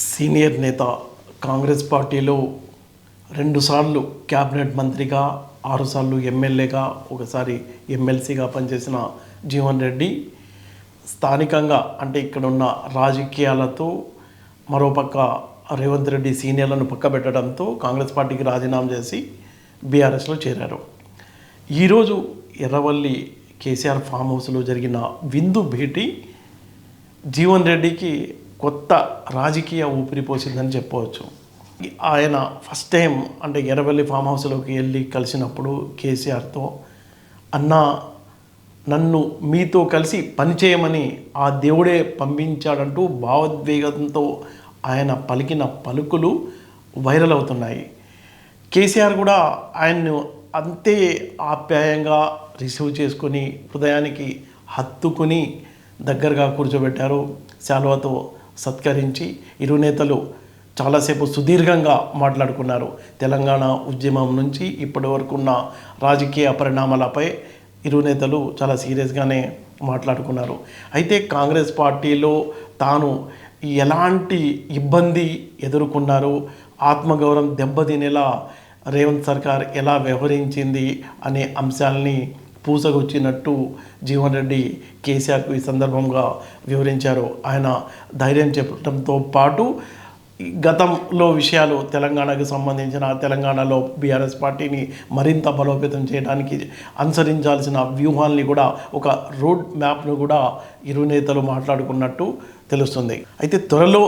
Senior నేత కాంగ్రెస్ పార్టీలో రెండుసార్లు క్యాబినెట్ మంత్రిగా, 6 సార్లు ఎమ్మెల్యేగా, ఒకసారి ఎమ్మెల్సీగా పనిచేసిన జీవన్ రెడ్డి స్థానికంగా అంటే ఇక్కడ ఉన్న రాజకీయాలతో మరోపక్క రేవంత్ రెడ్డి సీనియర్లను పక్కబెట్టడంతో కాంగ్రెస్ పార్టీకి రాజీనామా చేసి బీఆర్ఎస్లో చేరారు. ఈరోజు ఎర్రవల్లి కేసీఆర్ ఫామ్ హౌస్లో జరిగిన విందు భేటీ జీవన్ రెడ్డికి కొత్త రాజకీయ ఊపిరి పోసిందని చెప్పవచ్చు. ఆయన ఫస్ట్ టైం అంటే ఎర్రవల్లి ఫామ్ హౌస్లోకి వెళ్ళి కలిసినప్పుడు కేసీఆర్తో, అన్నా నన్ను మీతో కలిసి పనిచేయమని ఆ దేవుడే పంపించాడంటూ భావోద్వేగంతో ఆయన పలికిన పలుకులు వైరల్ అవుతున్నాయి. కేసీఆర్ కూడా ఆయన్ను అంతే ఆప్యాయంగా రిసీవ్ చేసుకొని హృదయానికి హత్తుకుని దగ్గరగా కూర్చోబెట్టారు. శాలువాతో సత్కరించి ఇరు నేతలు చాలాసేపు సుదీర్ఘంగా మాట్లాడుకున్నారు. తెలంగాణ ఉద్యమం నుంచి ఇప్పటి వరకు ఉన్న రాజకీయ పరిణామాలపై ఇరు నేతలు చాలా సీరియస్గానే మాట్లాడుకున్నారు. అయితే కాంగ్రెస్ పార్టీలో తాను ఎలాంటి ఇబ్బంది ఎదుర్కొన్నారు, ఆత్మగౌరవం దెబ్బతినేలా రేవంత్ సర్కార్ ఎలా వ్యవహరించింది అనే అంశాలని పూసగొచ్చినట్టు జీవన్ రెడ్డి కేసీఆర్కు ఈ సందర్భంగా వివరించారు. ఆయన ధైర్యం చెప్పడంతో పాటు గతంలో విషయాలు తెలంగాణకు సంబంధించిన తెలంగాణలో బీఆర్ఎస్ పార్టీని మరింత బలోపేతం చేయడానికి అనుసరించాల్సిన వ్యూహాల్ని కూడా ఒక రోడ్ మ్యాప్ను కూడా ఇరు నేతలు మాట్లాడుకున్నట్టు తెలుస్తుంది. అయితే త్వరలో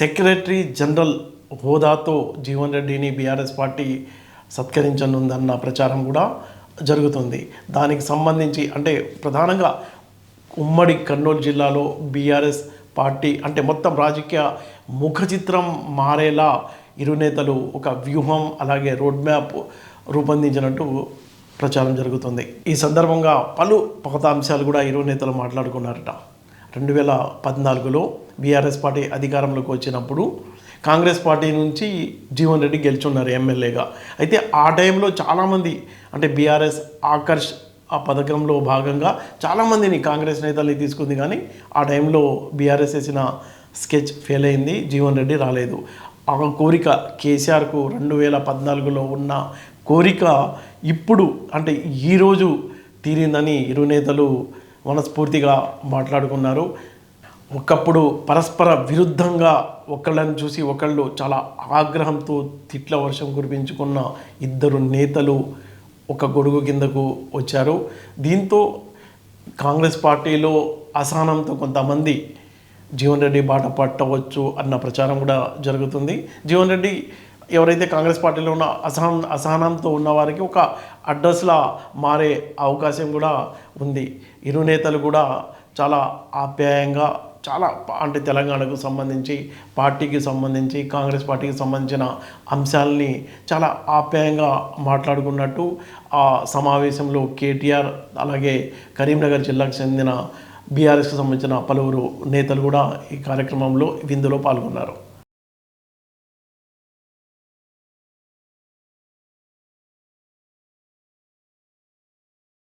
సెక్రటరీ జనరల్ హోదాతో జీవన్ రెడ్డిని బీఆర్ఎస్ పార్టీ సత్కరించనుందన్న ప్రచారం కూడా జరుగుతుంది. దానికి సంబంధించి అంటే ప్రధానంగా ఉమ్మడి కర్నూలు జిల్లాలో బీఆర్ఎస్ పార్టీ అంటే మొత్తం రాజకీయ ముఖ చిత్రం మారేలా ఇరు నేతలు ఒక వ్యూహం అలాగే రోడ్ మ్యాప్ రూపొందించినట్టు ప్రచారం జరుగుతుంది. ఈ సందర్భంగా పలు పాత అంశాలు కూడా ఇరు నేతలు మాట్లాడుకున్నారట. 2014లో బీఆర్ఎస్ పార్టీ అధికారంలోకి వచ్చినప్పుడు కాంగ్రెస్ పార్టీ నుంచి జీవన్ రెడ్డి గెలుచున్నారు ఎమ్మెల్యేగా. అయితే ఆ టైంలో చాలామంది అంటే బీఆర్ఎస్ ఆకర్ష్ ఆ పథకంలో భాగంగా చాలామందిని కాంగ్రెస్ నేతల్ని తీసుకుంది, కానీ ఆ టైంలో బీఆర్ఎస్ వేసిన స్కెచ్ ఫెయిల్ అయింది, జీవన్ రెడ్డి రాలేదు. ఆ కోరిక కేసీఆర్కు 2014లో ఉన్న కోరిక ఇప్పుడు అంటే ఈరోజు తీరిందని ఇరు నేతలు మనస్ఫూర్తిగా మాట్లాడుకున్నారు. ఒకప్పుడు పరస్పర విరుద్ధంగా ఒకళ్ళని చూసి ఒకళ్ళు చాలా ఆగ్రహంతో తిట్ల వర్షం కురిపించుకున్న ఇద్దరు నేతలు ఒక గొడుగు కిందకు వచ్చారు. దీంతో కాంగ్రెస్ పార్టీలో అసహనంతో కొంతమంది జీవన్ రెడ్డి బాట పట్టవచ్చు అన్న ప్రచారం కూడా జరుగుతుంది. జీవన్ రెడ్డి ఎవరైతే కాంగ్రెస్ పార్టీలో ఉన్న అసహనంతో ఉన్న వారికి ఒక అడ్రస్లా మారే అవకాశం కూడా ఉంది. ఇరు నేతలు కూడా చాలా ఆప్యాయంగా చాలా అంటే తెలంగాణకు సంబంధించి పార్టీకి సంబంధించి కాంగ్రెస్ పార్టీకి సంబంధించిన అంశాలని చాలా ఆప్యాయంగా మాట్లాడుకున్నట్టు ఆ సమావేశంలో కేటీఆర్ అలాగే కరీంనగర్ జిల్లాకు చెందిన బీఆర్ఎస్కి సంబంధించిన పలువురు నేతలు కూడా ఈ కార్యక్రమంలో విందులో పాల్గొన్నారు.